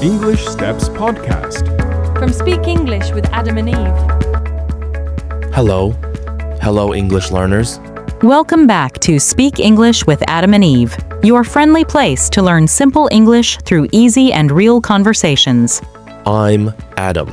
English Steps Podcast. From Speak English with Adam and Eve. Hello. Hello, English learners. Welcome back to Speak English with Adam and Eve, your friendly place to learn simple English through easy and real conversations. I'm Adam.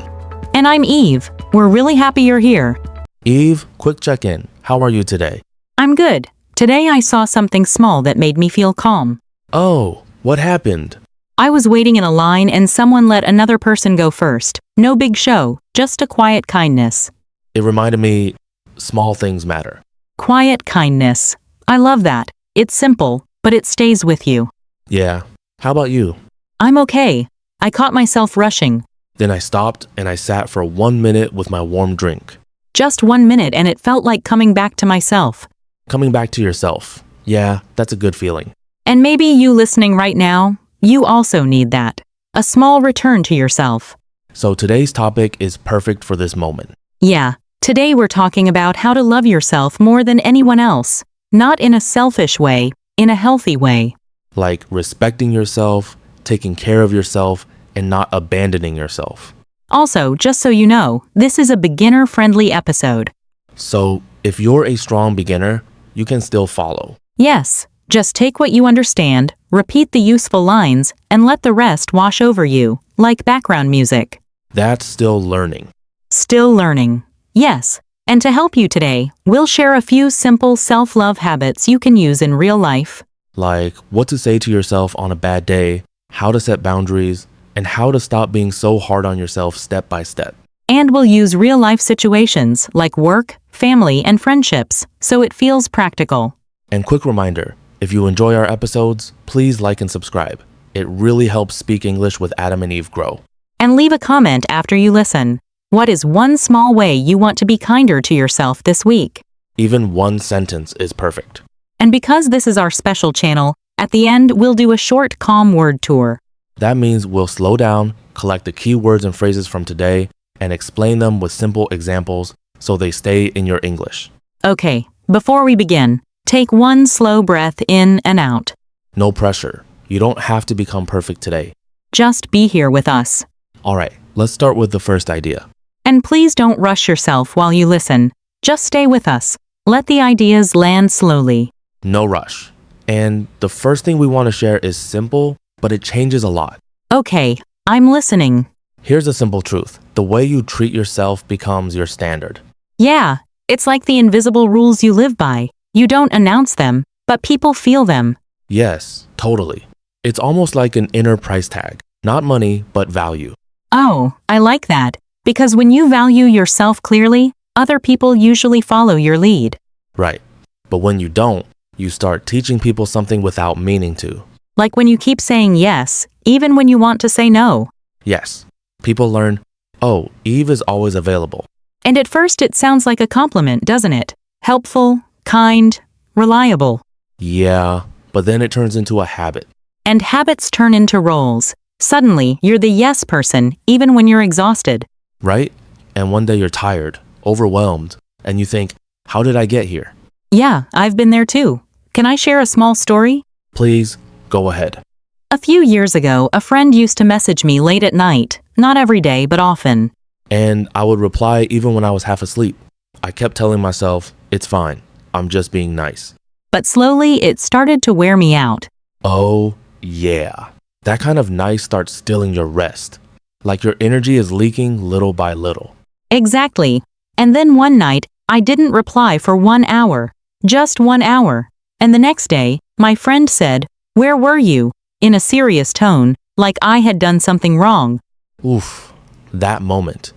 And I'm Eve. We're really happy you're here. Eve, quick check-in. How are you today? I'm good. Today I saw something small that made me feel calm. Oh, what happened? I was waiting in a line and someone let another person go first. No big show, just a quiet kindness. It reminded me, small things matter. Quiet kindness. I love that. It's simple, but it stays with you. Yeah. How about you? I'm okay. I caught myself rushing. Then I stopped and I sat for 1 minute with my warm drink. Just 1 minute and it felt like coming back to myself. Coming back to yourself. Yeah, that's a good feeling. And maybe you listening right now, you also need that. A small return to yourself. So today's topic is perfect for this moment. Yeah, today we're talking about how to love yourself more than anyone else. Not in a selfish way, in a healthy way. Like respecting yourself, taking care of yourself, and not abandoning yourself. Also, just so you know, this is a beginner-friendly episode. So if you're a strong beginner, you can still follow. Yes, just take what you understand, repeat the useful lines, and let the rest wash over you, like background music. That's still learning. Still learning. Yes. And to help you today, we'll share a few simple self-love habits you can use in real life. Like what to say to yourself on a bad day, how to set boundaries, and how to stop being so hard on yourself step by step. And we'll use real-life situations like work, family, and friendships, so it feels practical. And quick reminder, if you enjoy our episodes, please like and subscribe. It really helps Speak English with Adam and Eve grow. And leave a comment after you listen. What is one small way you want to be kinder to yourself this week? Even one sentence is perfect. And because this is our special channel, at the end we'll do a short calm word tour. That means we'll slow down, collect the key words and phrases from today, and explain them with simple examples so they stay in your English. Okay, before we begin, take one slow breath in and out. No pressure. You don't have to become perfect today. Just be here with us. All right, let's start with the first idea. And please don't rush yourself while you listen. Just stay with us. Let the ideas land slowly. No rush. And the first thing we want to share is simple, but it changes a lot. Okay, I'm listening. Here's a simple truth. The way you treat yourself becomes your standard. Yeah, it's like the invisible rules you live by. You don't announce them, but people feel them. Yes, totally. It's almost like an inner price tag. Not money, but value. Oh, I like that. Because when you value yourself clearly, other people usually follow your lead. Right. But when you don't, you start teaching people something without meaning to. Like when you keep saying yes, even when you want to say no. Yes. People learn, oh, Eve is always available. And at first it sounds like a compliment, doesn't it? Helpful, kind, reliable. Yeah, but then it turns into a habit. And habits turn into roles. Suddenly, you're the yes person, even when you're exhausted. Right? And one day you're tired, overwhelmed, and you think, how did I get here? Yeah, I've been there too. Can I share a small story? Please, go ahead. A few years ago, a friend used to message me late at night. Not every day, but often. And I would reply even when I was half asleep. I kept telling myself, it's fine. I'm just being nice. But slowly, it started to wear me out. Oh, yeah. That kind of nice starts stealing your rest. Like your energy is leaking little by little. Exactly. And then one night, I didn't reply for 1 hour. Just 1 hour. And the next day, my friend said, "Where were you?" in a serious tone, like I had done something wrong. Oof, that moment.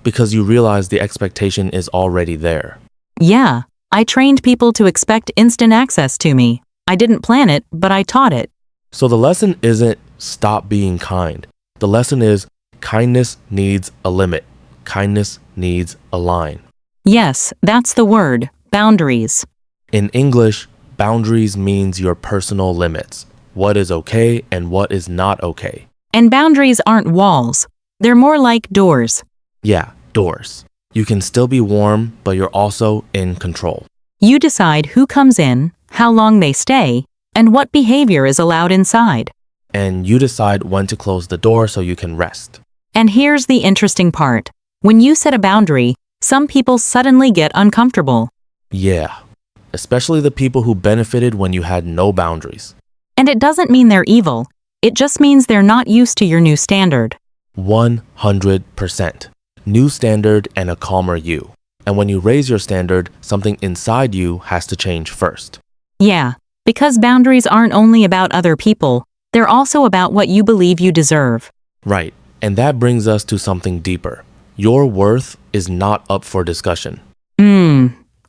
Because you realize the expectation is already there. Yeah, I trained people to expect instant access to me. I didn't plan it, but I taught it. So the lesson isn't stop being kind. The lesson is kindness needs a limit. Kindness needs a line. Yes, that's the word, boundaries. In English, boundaries means your personal limits. What is okay and what is not okay. And boundaries aren't walls. They're more like doors. Yeah, doors. You can still be warm, but you're also in control. You decide who comes in, how long they stay, and what behavior is allowed inside. and you decide when to close the door so you can rest. And here's the interesting part. When you set a boundary, some people suddenly get uncomfortable. Yeah, especially the people who benefited when you had no boundaries. And it doesn't mean they're evil. It just means they're not used to your new standard. 100%. New standard and a calmer you. And when you raise your standard, something inside you has to change first. Yeah, because boundaries aren't only about other people, they're also about what you believe you deserve. Right, and that brings us to something deeper. Your worth is not up for discussion.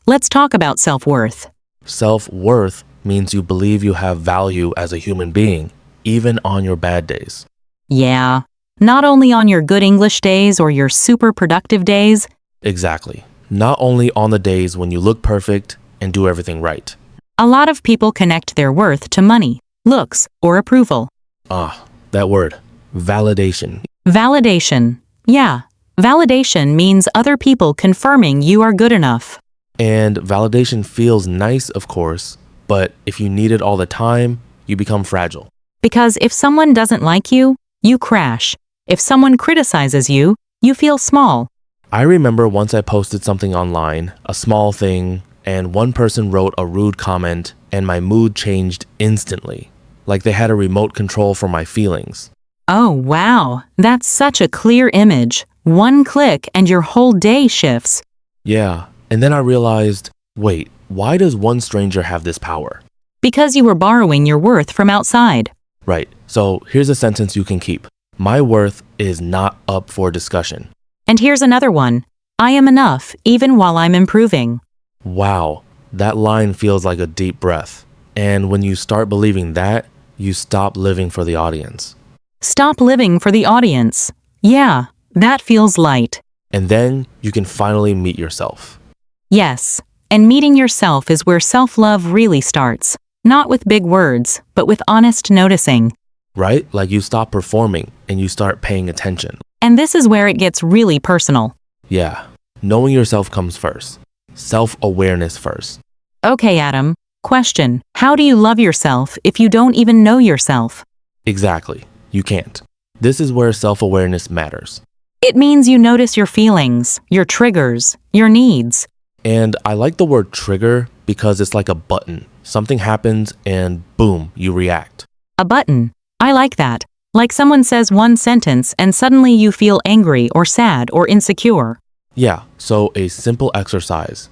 Let's talk about self-worth. Self-worth means you believe you have value as a human being, even on your bad days. Yeah, not only on your good English days or your super productive days. Exactly. Not only on the days when you look perfect and do everything right. A lot of people connect their worth to money, looks, or approval. That word. Validation. Validation. Yeah, validation means other people confirming you are good enough. And validation feels nice, of course, but if you need it all the time, you become fragile. Because if someone doesn't like you, you crash. If someone criticizes you, you feel small. I remember once I posted something online, a small thing, and one person wrote a rude comment, and my mood changed instantly, like they had a remote control for my feelings. Oh, wow. That's such a clear image. One click and your whole day shifts. Yeah, and then I realized, wait, why does one stranger have this power? Because you were borrowing your worth from outside. Right, so here's a sentence you can keep. My worth is not up for discussion. And here's another one. I am enough, even while I'm improving. Wow, that line feels like a deep breath. And when you start believing that, you stop living for the audience. Stop living for the audience. Yeah, that feels light. And then you can finally meet yourself. Yes, and meeting yourself is where self-love really starts. Not with big words, but with honest noticing. Right? Like you stop performing and you start paying attention. And this is where it gets really personal. Yeah, knowing yourself comes first. Self-awareness first. Okay, Adam. Question. How do you love yourself if you don't even know yourself? Exactly. You can't. This is where self-awareness matters. It means you notice your feelings, your triggers, your needs. And I like the word trigger because it's like a button. Something happens and boom, you react. A button. I like that. Like someone says one sentence and suddenly you feel angry or sad or insecure. Yeah, so a simple exercise.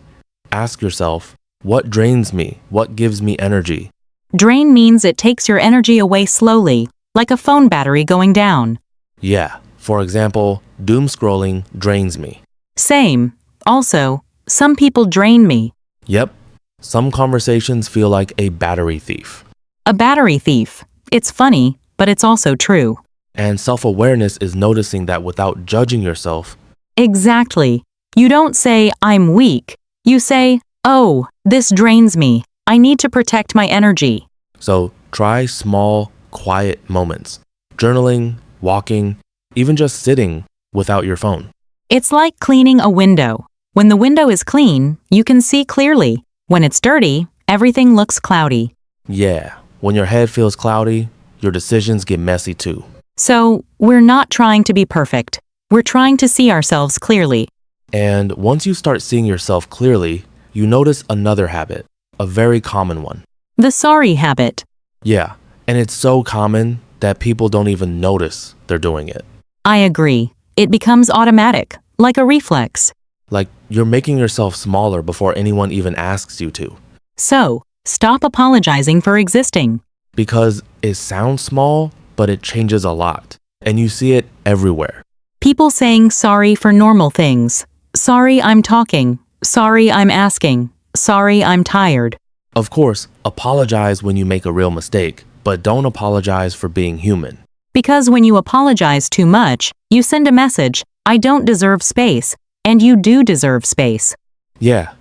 Ask yourself, what drains me? What gives me energy? Drain means it takes your energy away slowly, like a phone battery going down. Yeah, for example, doom scrolling drains me. Same. Also, some people drain me. Yep, some conversations feel like a battery thief. A battery thief. It's funny, but it's also true. And self-awareness is noticing that without judging yourself. Exactly. You don't say, I'm weak. You say, oh, this drains me. I need to protect my energy. So try small, quiet moments. Journaling, walking, even just sitting without your phone. It's like cleaning a window. When the window is clean, you can see clearly. When it's dirty, everything looks cloudy. Yeah, when your head feels cloudy, your decisions get messy too. So, we're not trying to be perfect. We're trying to see ourselves clearly. And once you start seeing yourself clearly, you notice another habit, a very common one. The sorry habit. Yeah, and it's so common that people don't even notice they're doing it. I agree. It becomes automatic, like a reflex. Like you're making yourself smaller before anyone even asks you to. So, stop apologizing for existing. Because it sounds small, but it changes a lot. And you see it everywhere. People saying sorry for normal things. Sorry I'm talking. Sorry I'm asking. Sorry I'm tired. Of course, apologize when you make a real mistake, but don't apologize for being human. Because when you apologize too much, you send a message, I don't deserve space, and you do deserve space. Yeah,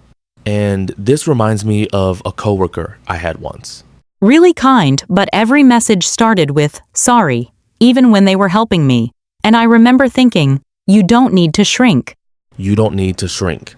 and this reminds me of a coworker I had once. Really kind, but every message started with, sorry, even when they were helping me. And I remember thinking, you don't need to shrink. You don't need to shrink.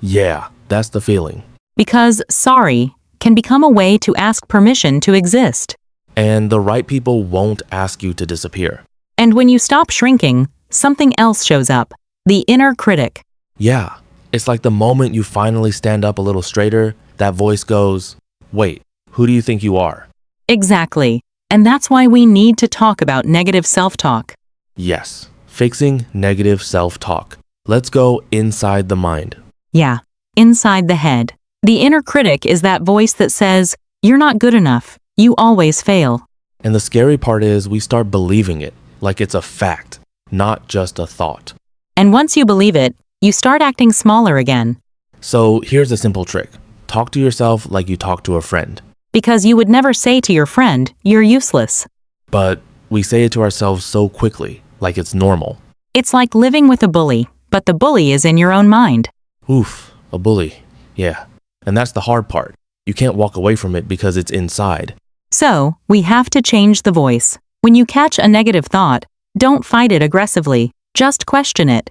Yeah, that's the feeling. Because sorry can become a way to ask permission to exist. And the right people won't ask you to disappear. And when you stop shrinking, something else shows up. The inner critic. Yeah, it's like the moment you finally stand up a little straighter, that voice goes, wait, who do you think you are? Exactly. And that's why we need to talk about negative self-talk. Yes, fixing negative self-talk. Let's go inside the mind. Yeah, inside the head. The inner critic is that voice that says, you're not good enough. You always fail. And the scary part is we start believing it like it's a fact, not just a thought. And once you believe it, you start acting smaller again. So here's a simple trick. Talk to yourself like you talk to a friend. Because you would never say to your friend, you're useless. But we say it to ourselves so quickly, like it's normal. It's like living with a bully, but the bully is in your own mind. Oof, a bully. Yeah. And that's the hard part. You can't walk away from it because it's inside. So, we have to change the voice. When you catch a negative thought, don't fight it aggressively. Just question it.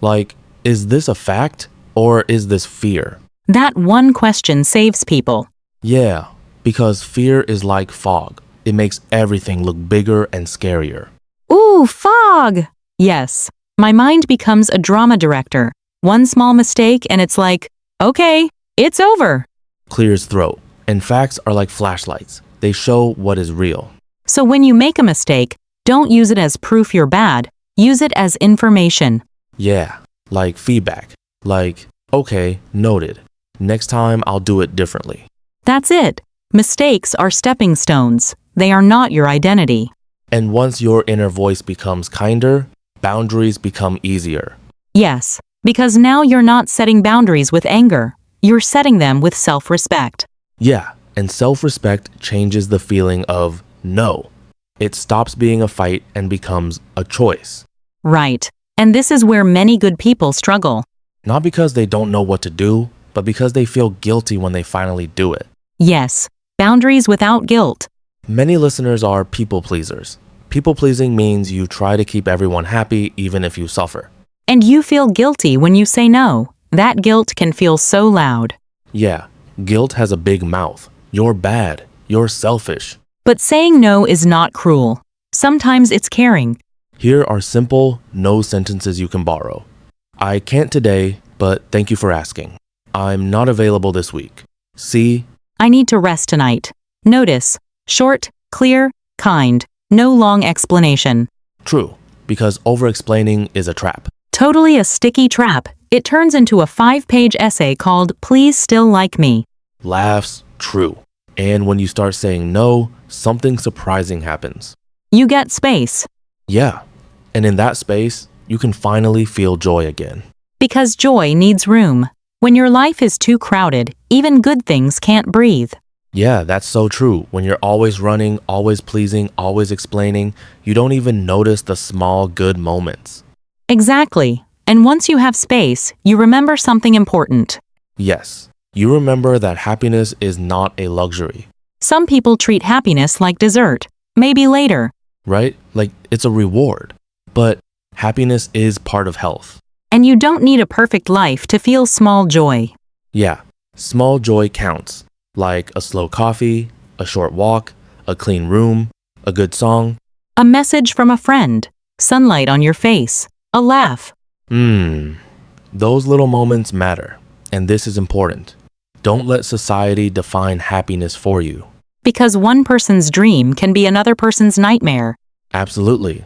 Like, is this a fact or is this fear? That one question saves people. Yeah, because fear is like fog. It makes everything look bigger and scarier. Ooh, fog! Yes, my mind becomes a drama director. One small mistake and it's like, okay, it's over. Clears throat. And facts are like flashlights. They show what is real. So when you make a mistake, don't use it as proof you're bad. Use it as information. Yeah, like feedback. Like, okay, noted. Next time I'll do it differently. That's it. Mistakes are stepping stones. They are not your identity. And once your inner voice becomes kinder, boundaries become easier. Yes, because now you're not setting boundaries with anger. You're setting them with self-respect. Yeah, and self-respect changes the feeling of no. It stops being a fight and becomes a choice. Right. And this is where many good people struggle. Not because they don't know what to do, but because they feel guilty when they finally do it. Yes, boundaries without guilt. Many listeners are people pleasers. People pleasing means you try to keep everyone happy even if you suffer. And you feel guilty when you say no. That guilt can feel so loud. Yeah, guilt has a big mouth. You're bad. You're selfish. But saying no is not cruel. Sometimes it's caring. Here are simple, no sentences you can borrow. I can't today, but thank you for asking. I'm not available this week. See? I need to rest tonight. Notice. Short, clear, kind. No long explanation. True, because over-explaining is a trap. Totally a sticky trap. It turns into a 5-page essay called Please Still Like Me. Laughs, true. And when you start saying no, something surprising happens. You get space. Yeah, and in that space, you can finally feel joy again. Because joy needs room. When your life is too crowded, even good things can't breathe. Yeah, that's so true. When you're always running, always pleasing, always explaining, you don't even notice the small good moments. Exactly. And once you have space, you remember something important. Yes, you remember that happiness is not a luxury. Some people treat happiness like dessert. Maybe later. Right? Like it's a reward. But happiness is part of health. And you don't need a perfect life to feel small joy. Yeah, small joy counts. Like a slow coffee, a short walk, a clean room, a good song. A message from a friend. Sunlight on your face. A laugh. Those little moments matter. And this is important. Don't let society define happiness for you. Because one person's dream can be another person's nightmare. Absolutely.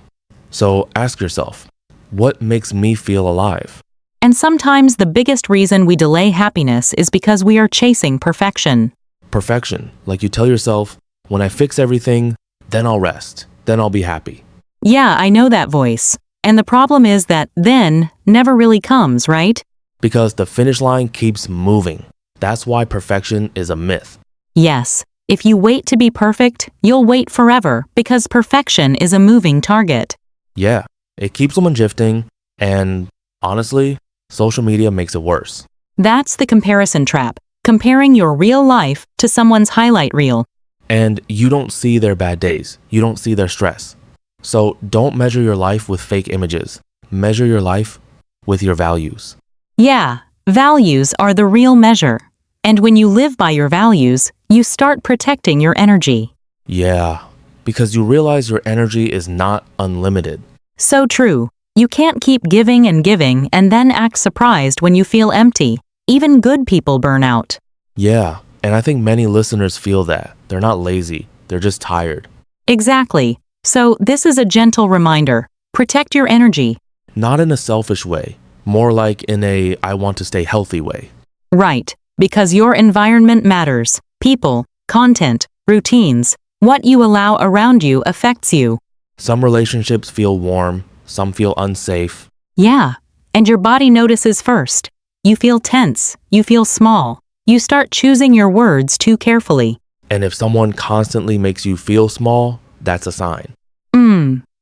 So ask yourself, what makes me feel alive? And sometimes the biggest reason we delay happiness is because we are chasing perfection. Perfection. Like you tell yourself, when I fix everything, then I'll rest. Then I'll be happy. Yeah, I know that voice. And the problem is that then never really comes, right? Because the finish line keeps moving. That's why perfection is a myth. Yes. If you wait to be perfect, you'll wait forever because perfection is a moving target. Yeah, it keeps someone drifting, and honestly, social media makes it worse. That's the comparison trap, comparing your real life to someone's highlight reel. And you don't see their bad days. You don't see their stress. So don't measure your life with fake images. Measure your life with your values. Yeah, values are the real measure. And when you live by your values, you start protecting your energy. Yeah, because you realize your energy is not unlimited. So true. You can't keep giving and then act surprised when you feel empty. Even good people burn out. Yeah, and I think many listeners feel that. They're not lazy, they're just tired. Exactly. So this is a gentle reminder. Protect your energy. Not in a selfish way, more like in a I want to stay healthy way. Right. Because your environment matters. People, content, routines. What you allow around you affects you. Some relationships feel warm, some feel unsafe. Yeah. And your body notices first. You feel tense. You feel small. You start choosing your words too carefully. And if someone constantly makes you feel small, that's a sign.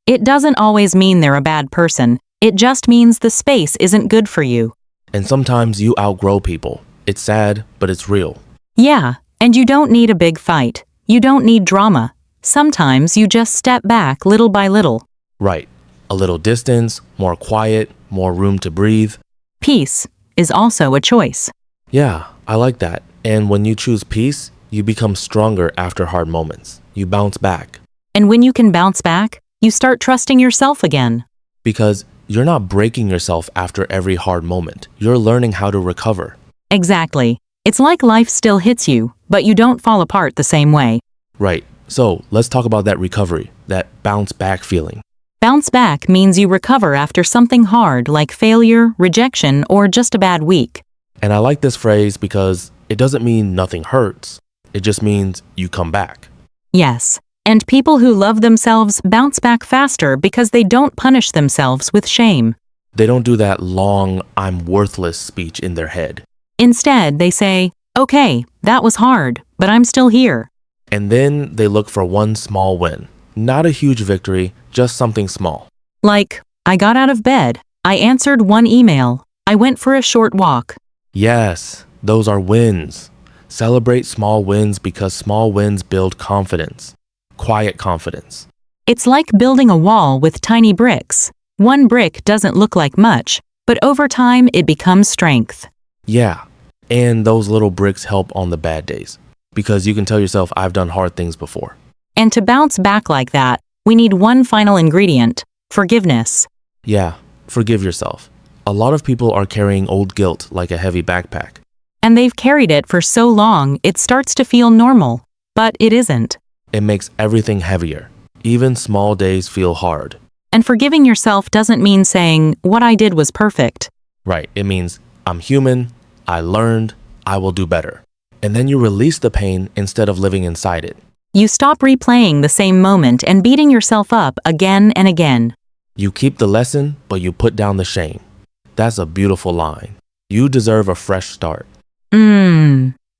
It doesn't always mean they're a bad person. It just means the space isn't good for you. And sometimes you outgrow people. It's sad, but it's real. Yeah. And you don't need a big fight. You don't need drama. Sometimes you just step back little by little. Right. A little distance, more quiet, more room to breathe. Peace is also a choice. Yeah, I like that. And when you choose peace, you become stronger after hard moments. You bounce back. And when you can bounce back, you start trusting yourself again. Because you're not breaking yourself after every hard moment. You're learning how to recover. Exactly. It's like life still hits you, but you don't fall apart the same way. Right. So let's talk about that recovery, that bounce back feeling. Bounce back means you recover after something hard like failure, rejection, or just a bad week. And I like this phrase because it doesn't mean nothing hurts. It just means you come back. Yes. And people who love themselves bounce back faster because they don't punish themselves with shame. They don't do that long, I'm worthless speech in their head. Instead, they say, okay, that was hard, but I'm still here. And then they look for one small win. Not a huge victory, just something small. Like, I got out of bed. I answered one email. I went for a short walk. Yes, those are wins. Celebrate small wins because small wins build confidence. Quiet confidence. It's like building a wall with tiny bricks. One brick doesn't look like much, but over time it becomes strength. Yeah, and those little bricks help on the bad days. Because you can tell yourself, I've done hard things before. And to bounce back like that, we need one final ingredient: forgiveness. Yeah, forgive yourself. A lot of people are carrying old guilt like a heavy backpack. And they've carried it for so long it starts to feel normal. But it isn't. It makes everything heavier. Even small days feel hard. And forgiving yourself doesn't mean saying, what I did was perfect. Right, it means I'm human, I learned, I will do better. And then you release the pain instead of living inside it. You stop replaying the same moment and beating yourself up again and again. You keep the lesson, but you put down the shame. That's a beautiful line. You deserve a fresh start.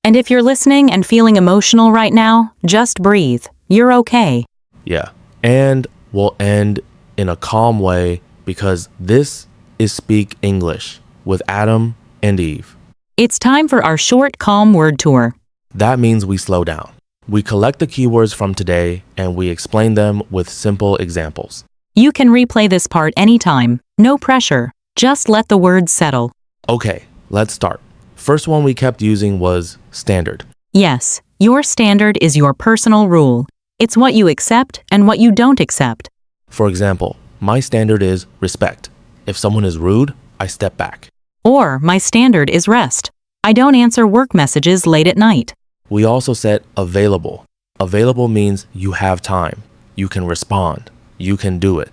And if you're listening and feeling emotional right now, just breathe. You're okay. Yeah. And we'll end in a calm way because this is Speak English with Adam and Eve. It's time for our short, calm word tour. That means we slow down. We collect the keywords from today and we explain them with simple examples. You can replay this part anytime. No pressure. Just let the words settle. Okay, let's start. First one we kept using was standard. Yes, your standard is your personal rule. It's what you accept and what you don't accept. For example, my standard is respect. If someone is rude, I step back. Or my standard is rest. I don't answer work messages late at night. We also set available. Available means you have time. You can respond. You can do it.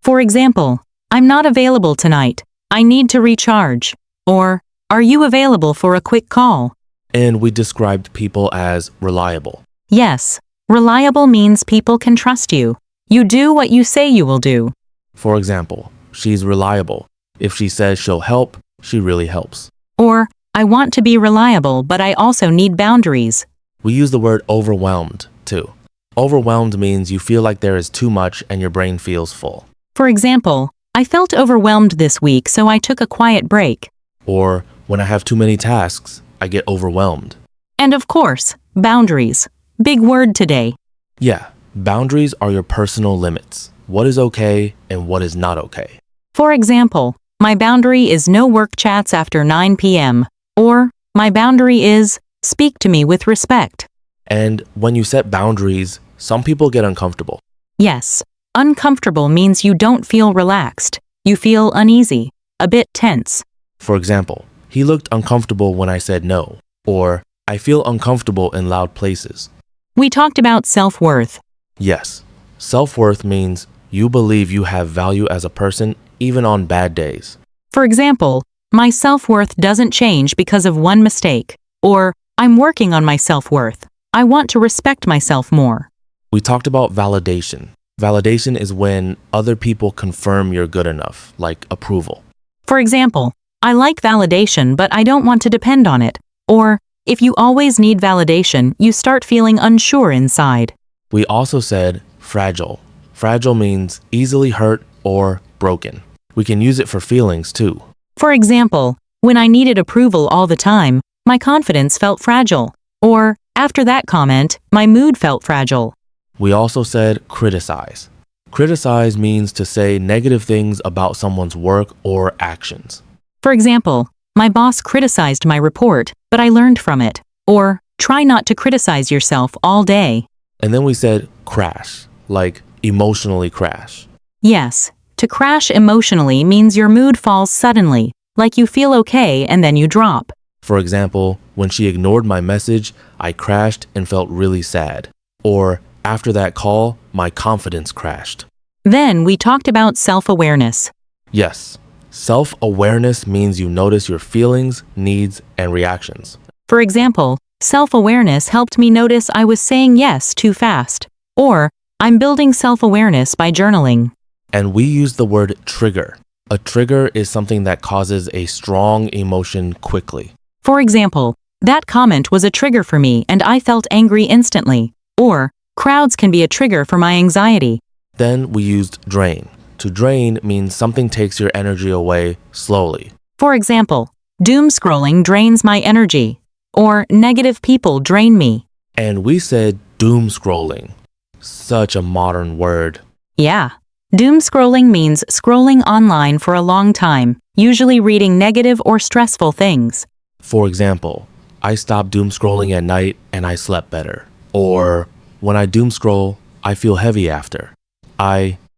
For example, I'm not available tonight. I need to recharge. Or, are you available for a quick call? And we described people as reliable. Yes, reliable means people can trust you. You do what you say you will do. For example, she's reliable. If she says she'll help, she really helps. Or, I want to be reliable, but I also need boundaries. We use the word overwhelmed, too. Overwhelmed means you feel like there is too much and your brain feels full. For example, I felt overwhelmed this week, so I took a quiet break. Or, when I have too many tasks, I get overwhelmed. And of course, boundaries. Big word today. Yeah, boundaries are your personal limits. What is okay and what is not okay. For example, my boundary is no work chats after 9 p.m. Or, my boundary is speak to me with respect. And when you set boundaries, Some people get uncomfortable. Yes, uncomfortable means you don't feel relaxed. You feel uneasy, a bit tense. For example, he looked uncomfortable when I said no, or I feel uncomfortable in loud places. We talked about self-worth. Yes, self-worth means you believe you have value as a person even on bad days. For example, my self-worth doesn't change because of one mistake, or I'm working on my self-worth. I want to respect myself more. We talked about validation. Validation is when other people confirm you're good enough, like approval. For example, I like validation but I don't want to depend on it. Or, if you always need validation, you start feeling unsure inside. We also said fragile. Fragile means easily hurt or broken. We can use it for feelings too. For example, when I needed approval all the time, my confidence felt fragile. Or, after that comment, my mood felt fragile. We also said criticize. Criticize means to say negative things about someone's work or actions. For example, my boss criticized my report, but I learned from it. Or, try not to criticize yourself all day. And then we said crash, like emotionally crash. Yes, to crash emotionally means your mood falls suddenly, like you feel okay and then you drop. For example, when she ignored my message, I crashed and felt really sad. Or, after that call, my confidence crashed. Then we talked about self-awareness. Yes, self-awareness means you notice your feelings, needs, and reactions. For example, self-awareness helped me notice I was saying yes too fast. Or, I'm building self-awareness by journaling. And we use the word trigger. A trigger is something that causes a strong emotion quickly. For example, that comment was a trigger for me and I felt angry instantly. Or, crowds can be a trigger for my anxiety. Then we used drain. To drain means something takes your energy away slowly. For example, doom scrolling drains my energy. Or, negative people drain me. And we said doom scrolling. Such a modern word. Yeah. Doom scrolling means scrolling online for a long time, usually reading negative or stressful things. For example, I stopped doom scrolling at night and I slept better. Or, when I doom scroll, I feel heavy after.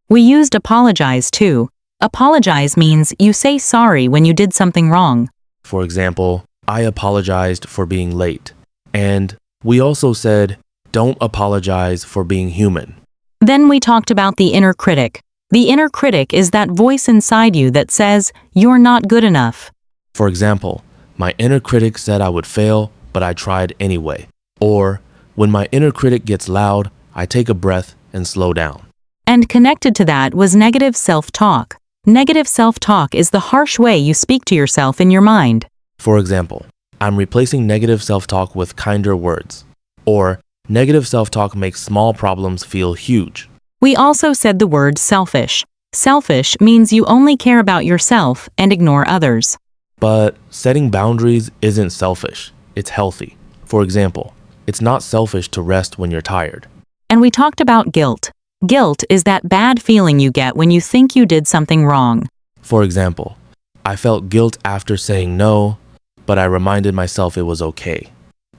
We used apologize too. Apologize means you say sorry when you did something wrong. For example, I apologized for being late. And we also said, don't apologize for being human. Then we talked about the inner critic. The inner critic is that voice inside you that says, you're not good enough. For example, my inner critic said I would fail, but I tried anyway. Or, when my inner critic gets loud, I take a breath and slow down. And connected to that was negative self-talk. Negative self-talk is the harsh way you speak to yourself in your mind. For example, I'm replacing negative self-talk with kinder words. Or, negative self-talk makes small problems feel huge. We also said the word selfish. Selfish means you only care about yourself and ignore others. But setting boundaries isn't selfish. It's healthy. For example, it's not selfish to rest when you're tired. And we talked about guilt. Guilt is that bad feeling you get when you think you did something wrong. For example, I felt guilt after saying no, but I reminded myself it was okay.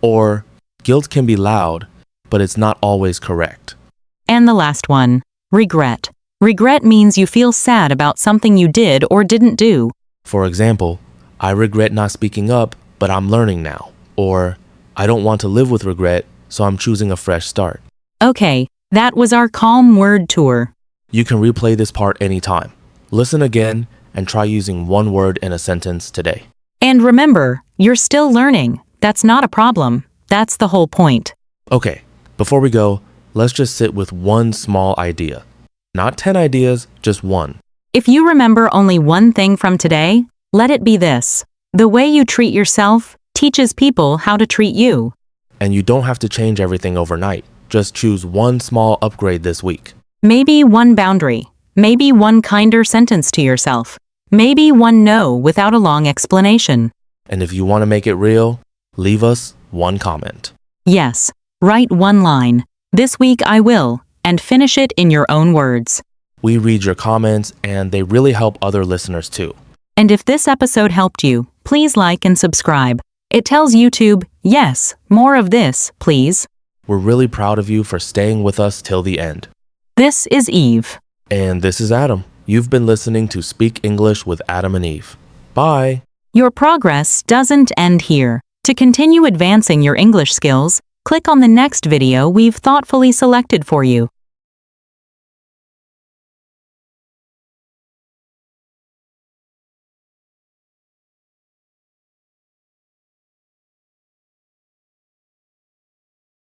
Or, guilt can be loud, but it's not always correct. And the last one, regret. Regret means you feel sad about something you did or didn't do. For example, I regret not speaking up, but I'm learning now. Or, I don't want to live with regret, so I'm choosing a fresh start. Okay, that was our calm word tour. You can replay this part anytime. Listen again and try using one word in a sentence today. And remember, you're still learning. That's not a problem. That's the whole point. Okay, before we go, let's just sit with one small idea. Not 10 ideas, just one. If you remember only one thing from today, let it be this. The way you treat yourself teaches people how to treat you. And you don't have to change everything overnight. Just choose one small upgrade this week. Maybe one boundary. Maybe one kinder sentence to yourself. Maybe one no without a long explanation. And if you want to make it real, leave us one comment. Yes, write one line. This week I will, and finish it in your own words. We read your comments and they really help other listeners too. And if this episode helped you, please like and subscribe. It tells YouTube, yes, more of this, please. We're really proud of you for staying with us till the end. This is Eve. And this is Adam. You've been listening to Speak English with Adam and Eve. Bye. Your progress doesn't end here. To continue advancing your English skills, click on the next video we've thoughtfully selected for you.